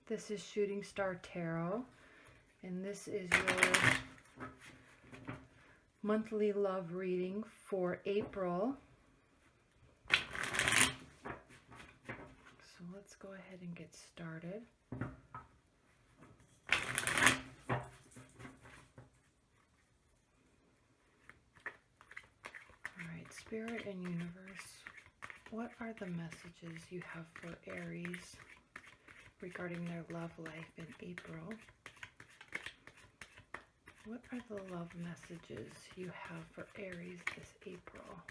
This is Shooting Star Tarot, and this is your monthly love reading for April. So let's go ahead and get started. Alright, Spirit and Universe, what are the messages you have for Aries regarding their love life in April? What are the love messages you have for Aries this April?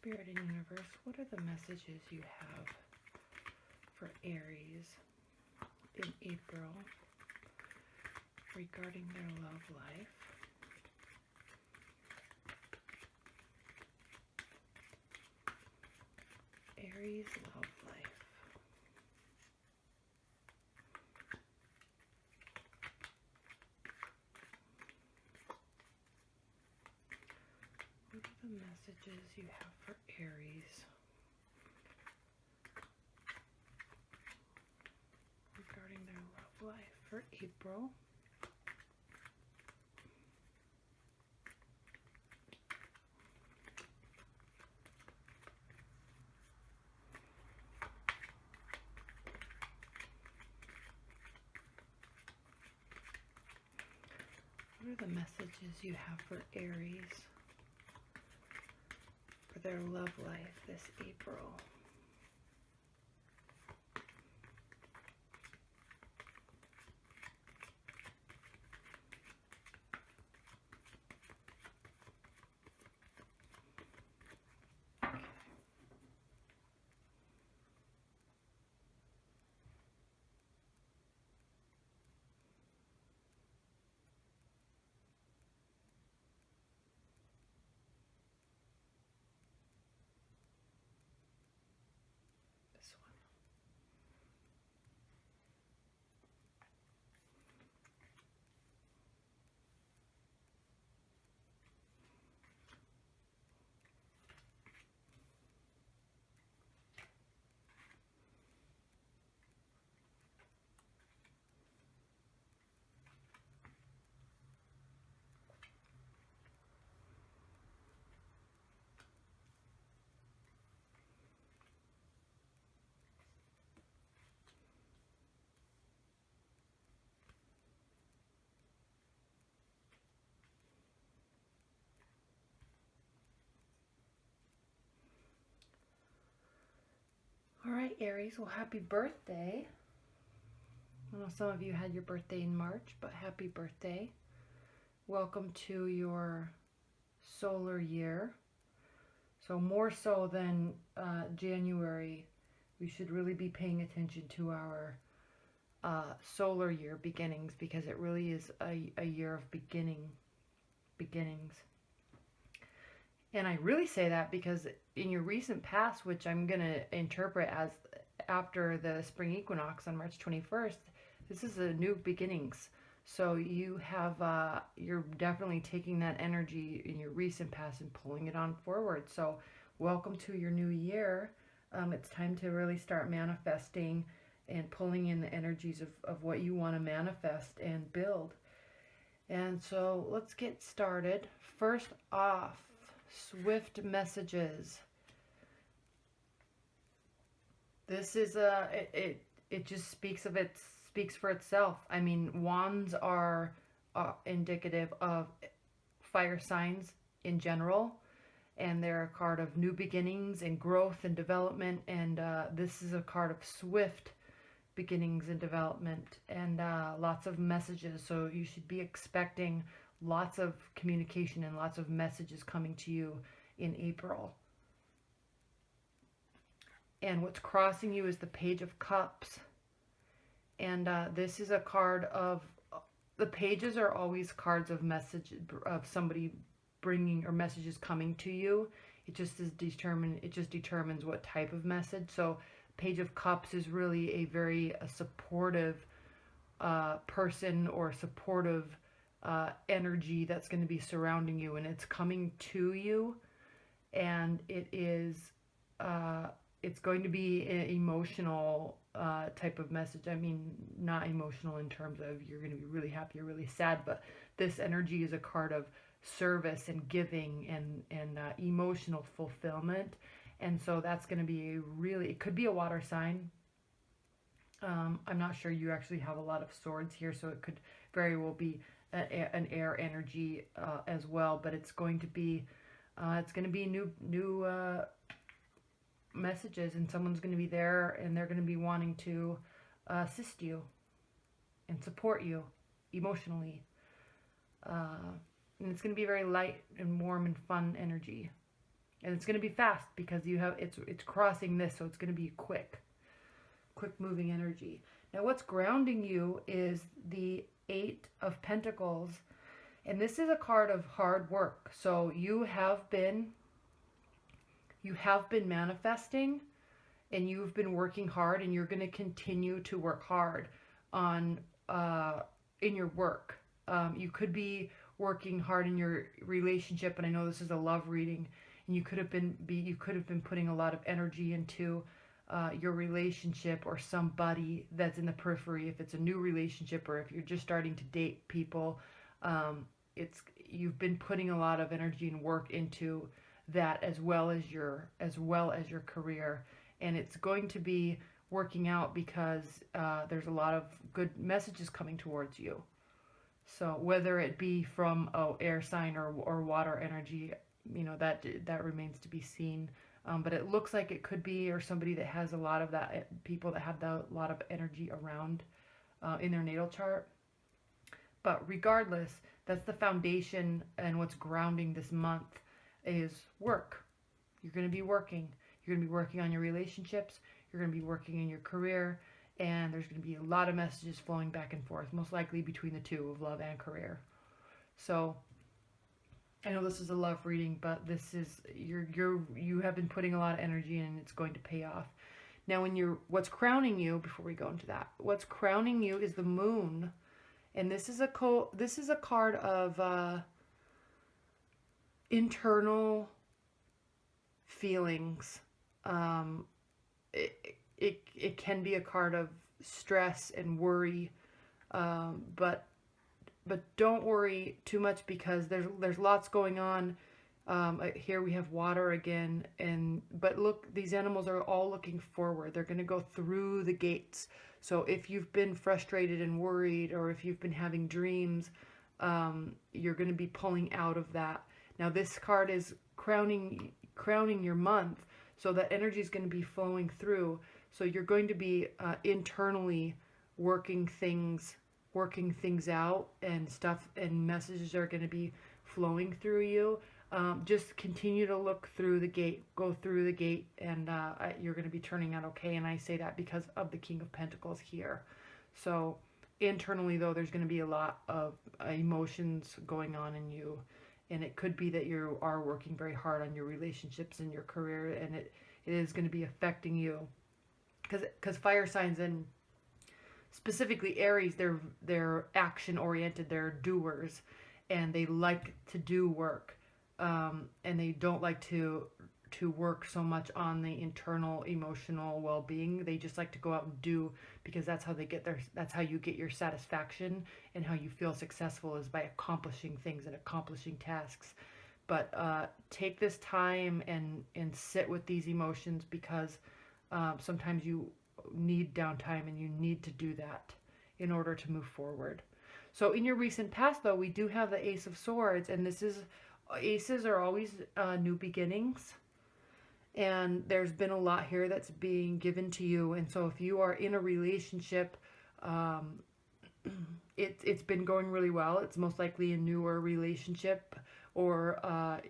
Spirit and Universe, what are the messages you have for Aries in April regarding their love life? Aries love life. What are the messages you have for Aries regarding their love life for April? What are the messages you have for Aries for their love life this April? This one. All right, Aries, well, happy birthday. I know some of you had your birthday in March, but happy birthday. Welcome to your solar year. So more so than January, we should really be paying attention to our solar year beginnings, because it really is a year of beginnings. And I really say that because in your recent past, which I'm going to interpret as after the spring equinox on March 21st, this is a new beginnings. So you have, you're definitely taking that energy in your recent past and pulling it on forward. So welcome to your new year. It's time to really start manifesting and pulling in the energies of what you want to manifest and build. And so let's get started. First off, swift messages. This is it just speaks for itself. I mean, wands are indicative of fire signs in general, and they're a card of new beginnings and growth and development, and this is a card of swift beginnings and development, and lots of messages. So you should be expecting lots of communication and lots of messages coming to you in April. And what's crossing you is the Page of Cups. And this is a card of, the pages are always cards of message, of somebody bringing, or messages coming to you It just determines what type of message. So Page of Cups is really a supportive person or supportive energy that's going to be surrounding you, and it's coming to you, and uh, it's going to be an emotional type of message. I mean, not emotional in terms of you're going to be really happy or really sad, but this energy is a card of service and giving and emotional fulfillment. And so that's going to be it could be a water sign. I'm not sure, you actually have a lot of swords here, so it could very well be an air energy as well. But it's going to be new messages, and someone's going to be there, and they're going to be wanting to assist you and support you emotionally. And it's going to be very light and warm and fun energy, and it's going to be fast because it's crossing this, so it's going to be quick moving energy. Now what's grounding you is the Eight of Pentacles, and this is a card of hard work. So you have been manifesting, and you've been working hard, and you're going to continue to work hard on in your work. You could be working hard in your relationship, and I know this is a love reading, and you could have been putting a lot of energy into your relationship or somebody that's in the periphery. If it's a new relationship, or if you're just starting to date people, you've been putting a lot of energy and work into that, as well as your career, and it's going to be working out because there's a lot of good messages coming towards you. So whether it be from air sign or water energy, that remains to be seen. But it looks like it could be, or somebody that has a lot of that, people that have a lot of energy around in their natal chart. But regardless, that's the foundation, and what's grounding this month is work. You're going to be working. You're going to be working on your relationships. You're going to be working in your career, and there's going to be a lot of messages flowing back and forth, most likely between the two of love and career. So I know this is a love reading, but this is you have been putting a lot of energy in, and it's going to pay off. Now, what's crowning you, before we go into that, what's crowning you is the Moon, and this is a card of internal feelings. It can be a card of stress and worry, but don't worry too much, because there's lots going on. Here we have water again, but look, these animals are all looking forward. They're going to go through the gates. So if you've been frustrated and worried, or if you've been having dreams, you're going to be pulling out of that. Now this card is crowning your month, so that energy is going to be flowing through. So you're going to be internally working things out, and stuff and messages are going to be flowing through you. Just continue to look through the gate, go through the gate, and you're going to be turning out okay. And I say that because of the King of Pentacles here. So internally, though, there's going to be a lot of emotions going on in you, and it could be that you are working very hard on your relationships and your career, and it is going to be affecting you, because fire signs, and specifically Aries, they're action oriented, they're doers, and they like to do work, and they don't like to work so much on the internal emotional well-being. They just like to go out and do, because that's how you get your satisfaction, and how you feel successful is by accomplishing things and accomplishing tasks. But take this time and sit with these emotions, because sometimes you need downtime, and you need to do that in order to move forward. So in your recent past, though, we do have the Ace of Swords, and aces are always new beginnings, and there's been a lot here that's being given to you. And so if you are in a relationship, it's been going really well. It's most likely a newer relationship, or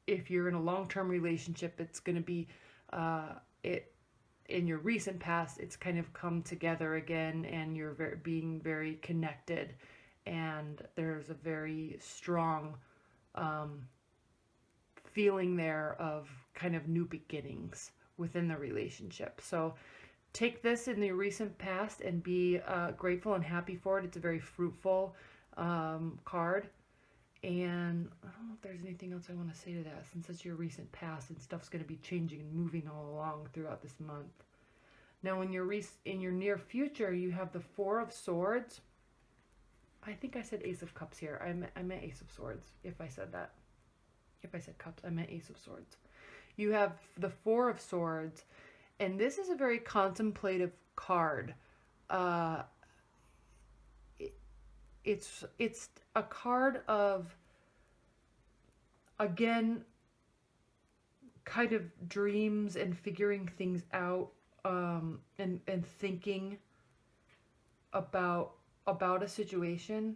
if you're in a long-term relationship, it's going to be in your recent past, it's kind of come together again, and you're being very connected, and there's a very strong feeling there of kind of new beginnings within the relationship. So take this in the recent past and be grateful and happy for it. It's a very fruitful card. And I don't know if there's anything else I want to say to that, since it's your recent past and stuff's going to be changing and moving all along throughout this month. Now, in your near future, you have the Four of Swords. I think I said Ace of Cups here. I meant Ace of Swords. If I said that, if I said Cups, I meant Ace of Swords. You have the Four of Swords, and this is a very contemplative card. Uh, it's a card of, again, kind of dreams and figuring things out, and thinking about a situation.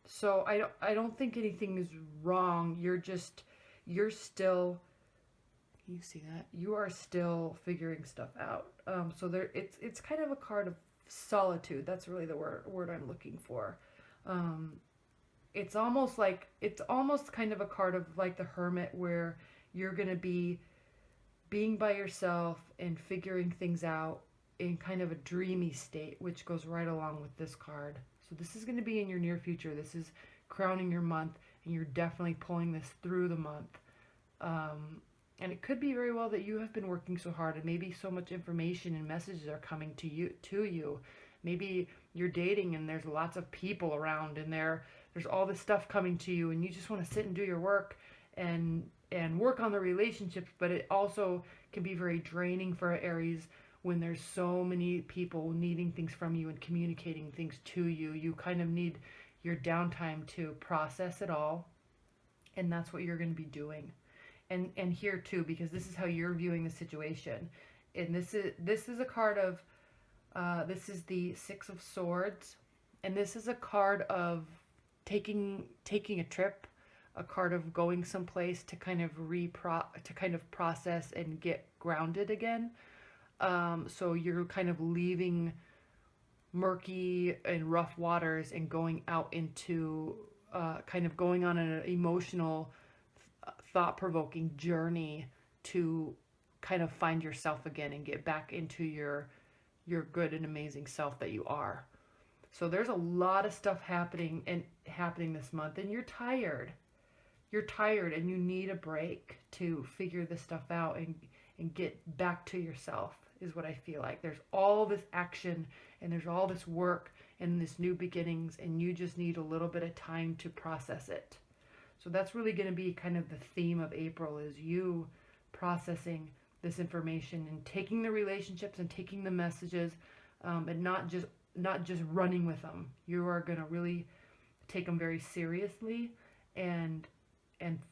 So I don't think anything is wrong. You're still, you see that? You are still figuring stuff out. So it's kind of a card of solitude. That's really the word I'm looking for. It's almost kind of a card of like the Hermit, where you're going to be being by yourself and figuring things out in kind of a dreamy state, which goes right along with this card. So this is going to be in your near future. This is crowning your month, and you're definitely pulling this through the month. And it could be very well that you have been working so hard, and maybe so much information and messages are coming to you. Maybe you're dating and there's lots of people around, and there's all this stuff coming to you, and you just want to sit and do your work and work on the relationships. But it also can be very draining for Aries when there's so many people needing things from you and communicating things to you. You kind of need your downtime to process it all, and that's what you're going to be doing. And here too, because this is how you're viewing the situation. And this is a card of this is the Six of Swords, and this is a card of taking a trip, a card of going someplace to kind of process and get grounded again. So you're kind of leaving murky and rough waters and going out into kind of going on an emotional, thought-provoking journey to kind of find yourself again and get back into your good and amazing self that you are. So there's a lot of stuff happening this month, and you're tired. You're tired, and you need a break to figure this stuff out and get back to yourself, is what I feel like. There's all this action, and there's all this work and this new beginnings, and you just need a little bit of time to process it. So that's really going to be kind of the theme of April, is you processing this information and taking the relationships and taking the messages, and not just running with them. You are going to really take them very seriously and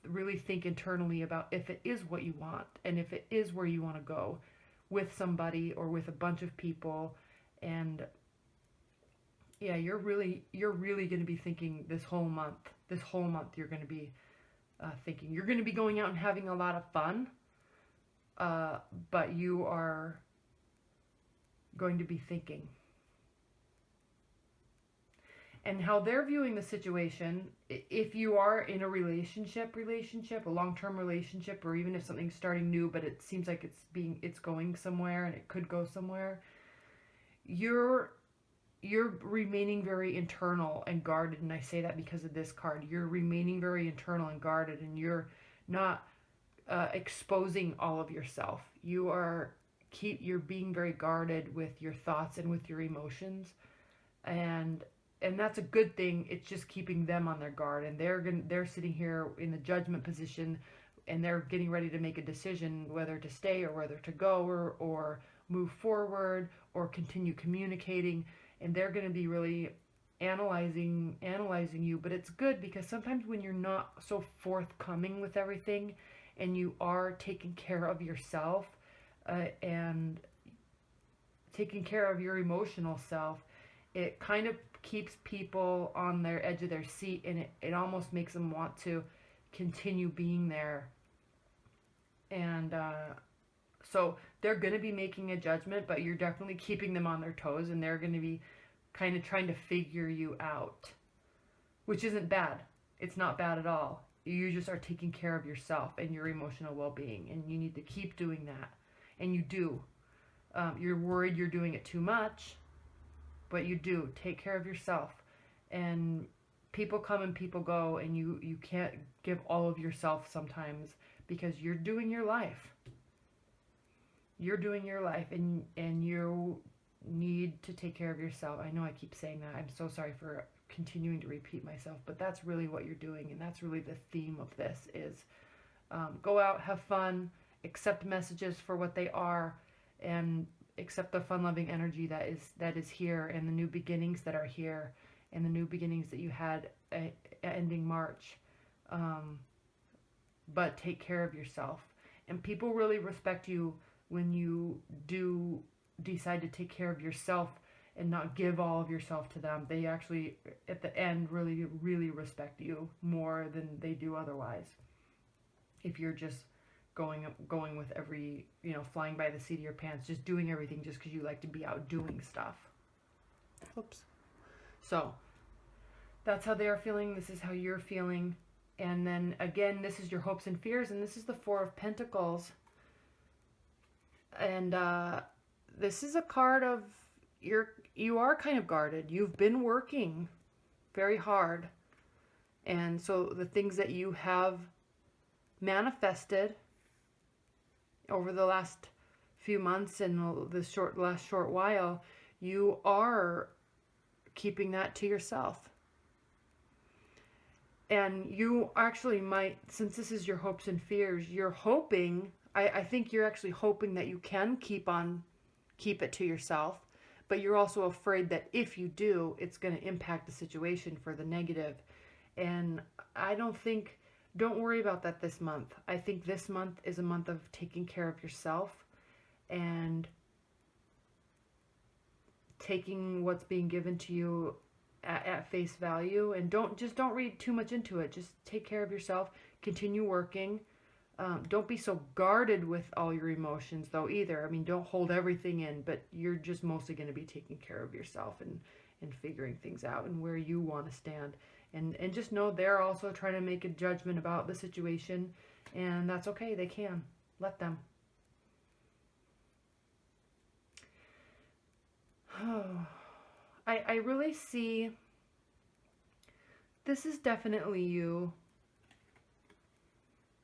really think internally about if it is what you want, and if it is where you want to go with somebody or with a bunch of people. And yeah, you're really going to be thinking this whole month. You're going to be thinking. You're going to be going out and having a lot of fun, but you are going to be thinking. And how they're viewing the situation, if you are in a relationship, a long-term relationship, or even if something's starting new, but it seems like it's going somewhere and it could go somewhere, you're remaining very internal and guarded. And I say that because of this card. You're remaining very internal and guarded, and you're not exposing all of yourself. You're being very guarded with your thoughts and with your emotions, and that's a good thing. It's just keeping them on their guard, and they're sitting here in the judgment position, and they're getting ready to make a decision whether to stay or whether to go, or move forward or continue communicating. And they're going to be really analyzing you. But it's good, because sometimes when you're not so forthcoming with everything, and you are taking care of yourself, and taking care of your emotional self, it kind of keeps people on their edge of their seat, and it almost makes them want to continue being there. And so they're going to be making a judgment, but you're definitely keeping them on their toes, and they're going to be kind of trying to figure you out, which isn't bad. It's not bad at all. you just are taking care of yourself and your emotional well-being, and you need to keep doing that. And you do. You're worried you're doing it too much, but you do. Take care of yourself. And people come and people go, and you can't give all of yourself sometimes, because you're doing your life. You're doing your life, and you need to take care of yourself. I know I keep saying that. I'm so sorry for continuing to repeat myself, but that's really what you're doing, and that's really the theme of this is go out, have fun, accept messages for what they are, and accept the fun-loving energy that is here, and the new beginnings that are here, and the new beginnings that you had ending March. But take care of yourself, and people really respect you when you do decide to take care of yourself and not give all of yourself to them. They actually, at the end, really, really respect you more than they do otherwise. If you're just going with every, flying by the seat of your pants, just doing everything just because you like to be out doing stuff. Oops. So, that's how they are feeling. This is how you're feeling. And then, again, this is your hopes and fears, and this is the Four of Pentacles. And this is a card of you are kind of guarded. You've been working very hard. And so the things that you have manifested over the last few months and the last short while, you are keeping that to yourself. And you actually might, since this is your hopes and fears, you're hoping, I think you're actually hoping that you can keep it to yourself, but you're also afraid that if you do, it's going to impact the situation for the negative. And don't worry about that this month. I think this month is a month of taking care of yourself and taking what's being given to you at face value, and don't read too much into it. Just take care of yourself, continue working. Don't be so guarded with all your emotions though either. I mean, don't hold everything in, but you're just mostly going to be taking care of yourself and figuring things out and where you want to stand. And just know they're also trying to make a judgment about the situation, and that's okay. They can. Let them. I really see this is definitely you.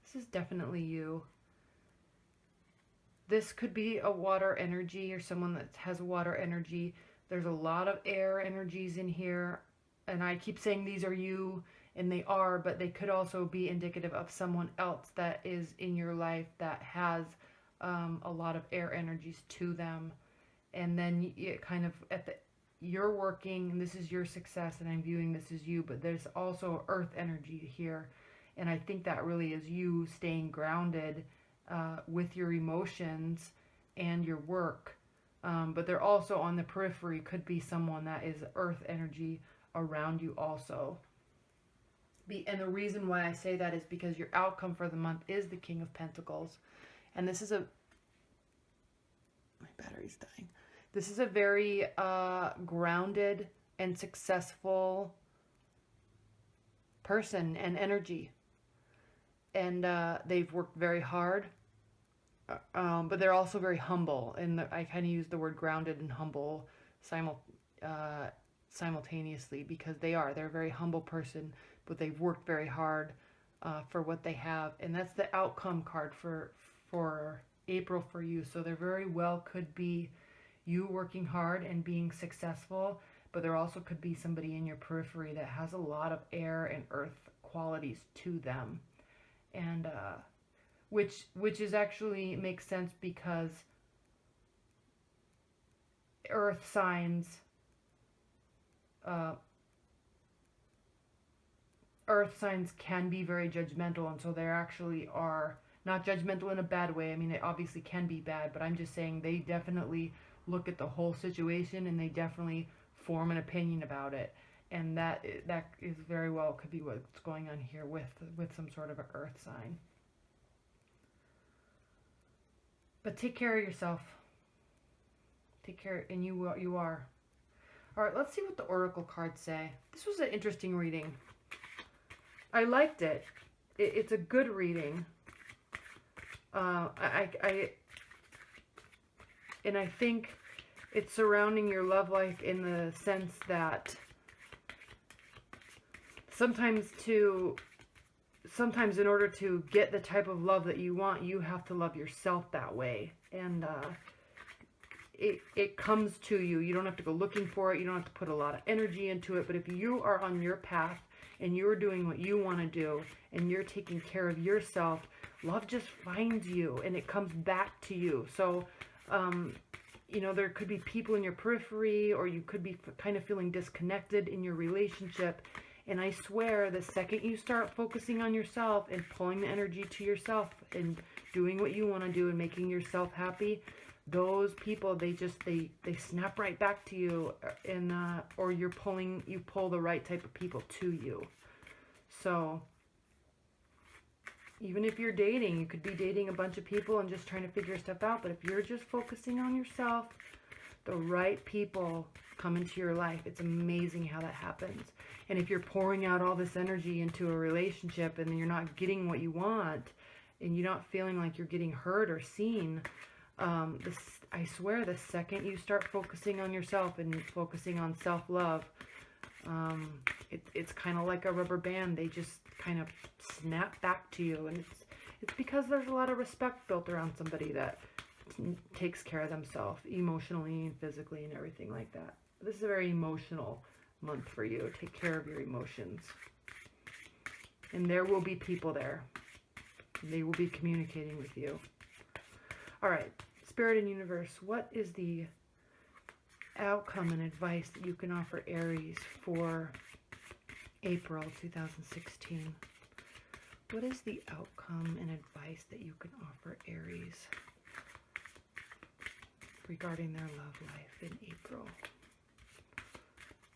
This is definitely you. This could be a water energy or someone that has water energy. There's a lot of air energies in here. And I keep saying these are you, and they are, but they could also be indicative of someone else that is in your life that has a lot of air energies to them. And then it kind of, you're working, and this is your success, and I'm viewing this as you, but there's also earth energy here. And I think that really is you staying grounded with your emotions and your work. But they're also on the periphery, could be someone that is earth energy around you also. And the reason why I say that is because your outcome for the month is the King of Pentacles. And this is my battery's dying. This is a very grounded and successful person and energy. And they've worked very hard, but they're also very humble. And I kind of use the word grounded and humble simultaneously, because they're a very humble person, but they've worked very hard for what they have. And that's the outcome card for April for you. So there very well could be you working hard and being successful, but there also could be somebody in your periphery that has a lot of air and earth qualities to them. And which is actually makes sense, because earth signs can be very judgmental, and so they actually are not judgmental in a bad way. I mean, it obviously can be bad, but I'm just saying they definitely look at the whole situation, and they definitely form an opinion about it. And that is very well could be what's going on here with some sort of an earth sign. But take care of yourself. Take care, and you are. All right, let's see what the oracle cards say. This was an interesting reading. I liked it. it's a good reading. And I think it's surrounding your love life in the sense that sometimes in order to get the type of love that you want, you have to love yourself that way. And it comes to you. You don't have to go looking for it. You don't have to put a lot of energy into it. But if you are on your path and you're doing what you want to do and you're taking care of yourself, love just finds you and it comes back to you. So, you know, there could be people in your periphery, or you could be kind of feeling disconnected in your relationship. And I swear, the second you start focusing on yourself and pulling the energy to yourself and doing what you want to do and making yourself happy, those people, they snap right back to you, and or you pull the right type of people to you. So even if you're dating, you could be dating a bunch of people and just trying to figure stuff out. But if you're just focusing on yourself, the right people come into your life. It's amazing how that happens. And if you're pouring out all this energy into a relationship and you're not getting what you want, and you're not feeling like you're getting heard or seen, I swear, the second you start focusing on yourself and focusing on self-love, it's kind of like a rubber band. They just kind of snap back to you. And it's because there's a lot of respect built around somebody that takes care of themselves emotionally and physically and everything like that. This is a very emotional month for you. Take care of your emotions. And there will be people there. They will be communicating with you. All right, Spirit and Universe, what is the outcome and advice that you can offer Aries for April 2016? What is the outcome and advice that you can offer Aries regarding their love life in April?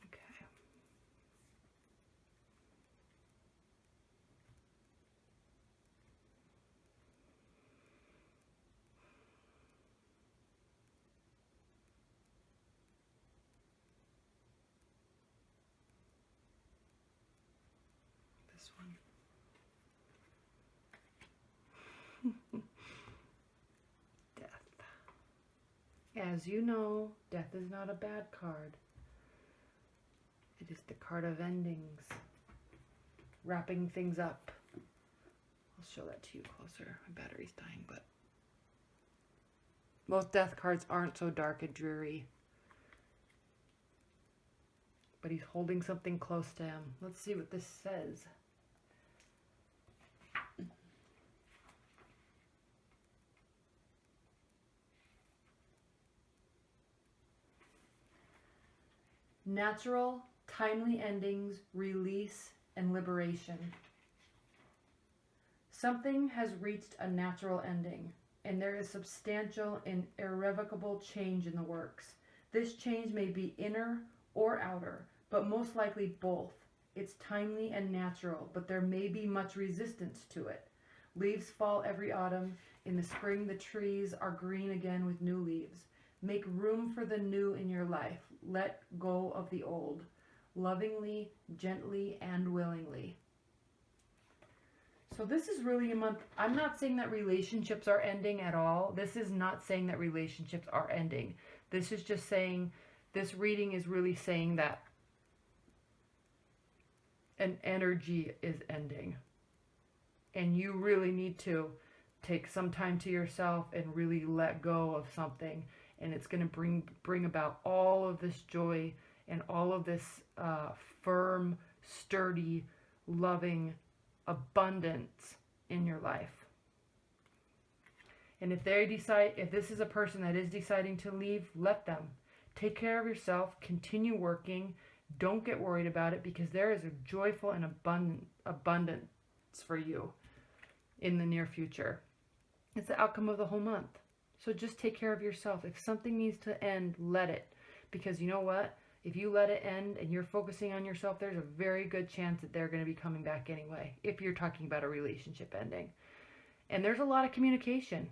Okay. This one. Death. As you know, death is not a bad card. It is the card of endings, wrapping things up. I'll show that to you closer. My battery's dying, but most death cards aren't so dark and dreary. But he's holding something close to him. Let's see what this says. Natural, timely endings, release, and liberation. Something has reached a natural ending, and there is substantial and irrevocable change in the works. This change may be inner or outer, but most likely both. It's timely and natural, but there may be much resistance to it. Leaves fall every autumn. In the spring, the trees are green again with new leaves. Make room for the new in your life. Let go of the old. Lovingly, gently, and willingly. So this is really a month. I'm not saying that relationships are ending at all. This is not saying that relationships are ending. This is just saying, this reading is really saying that an energy is ending. And you really need to take some time to yourself and really let go of something. And it's going to bring about all of this joy and all of this firm, sturdy, loving abundance in your life. And if this is a person that is deciding to leave, let them. Take care of yourself, continue working, don't get worried about it, because there is a joyful and abundance for you in the near future. It's the outcome of the whole month. So just take care of yourself. If something needs to end, let it. Because you know what? If you let it end and you're focusing on yourself, there's a very good chance that they're going to be coming back anyway, if you're talking about a relationship ending. And there's a lot of communication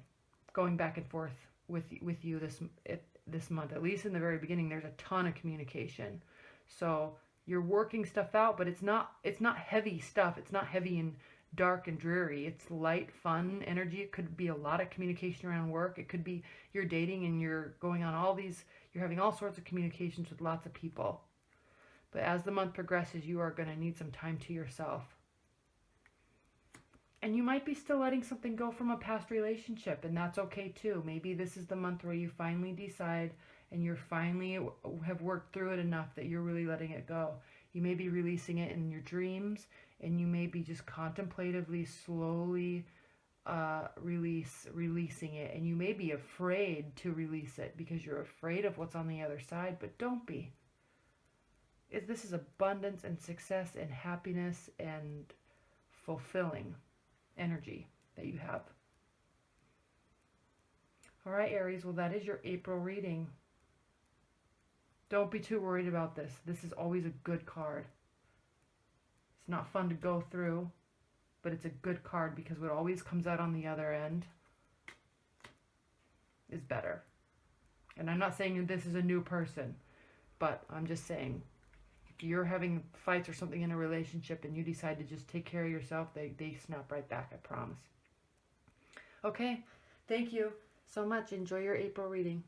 going back and forth with you this month. At least in the very beginning, there's a ton of communication. So you're working stuff out, but it's not heavy stuff. It's not heavy and dark and dreary. It's light, fun energy. It could be a lot of communication around work. It could be you're dating and you're going on all these, you're having all sorts of communications with lots of people. But as the month progresses, you are going to need some time to yourself. And you might be still letting something go from a past relationship, and that's okay too. Maybe this is the month where you finally decide and you're finally have worked through it enough that you're really letting it go. You may be releasing it in your dreams, and you may be just contemplatively, slowly releasing it. And you may be afraid to release it because you're afraid of what's on the other side, but don't be. This is abundance and success and happiness and fulfilling energy that you have. All right, Aries, well, that is your April reading. Don't be too worried about this. This is always a good card. It's not fun to go through, but it's a good card because what always comes out on the other end is better. And I'm not saying this is a new person, but I'm just saying if you're having fights or something in a relationship and you decide to just take care of yourself, they snap right back, I promise. Okay, thank you so much. Enjoy your April reading.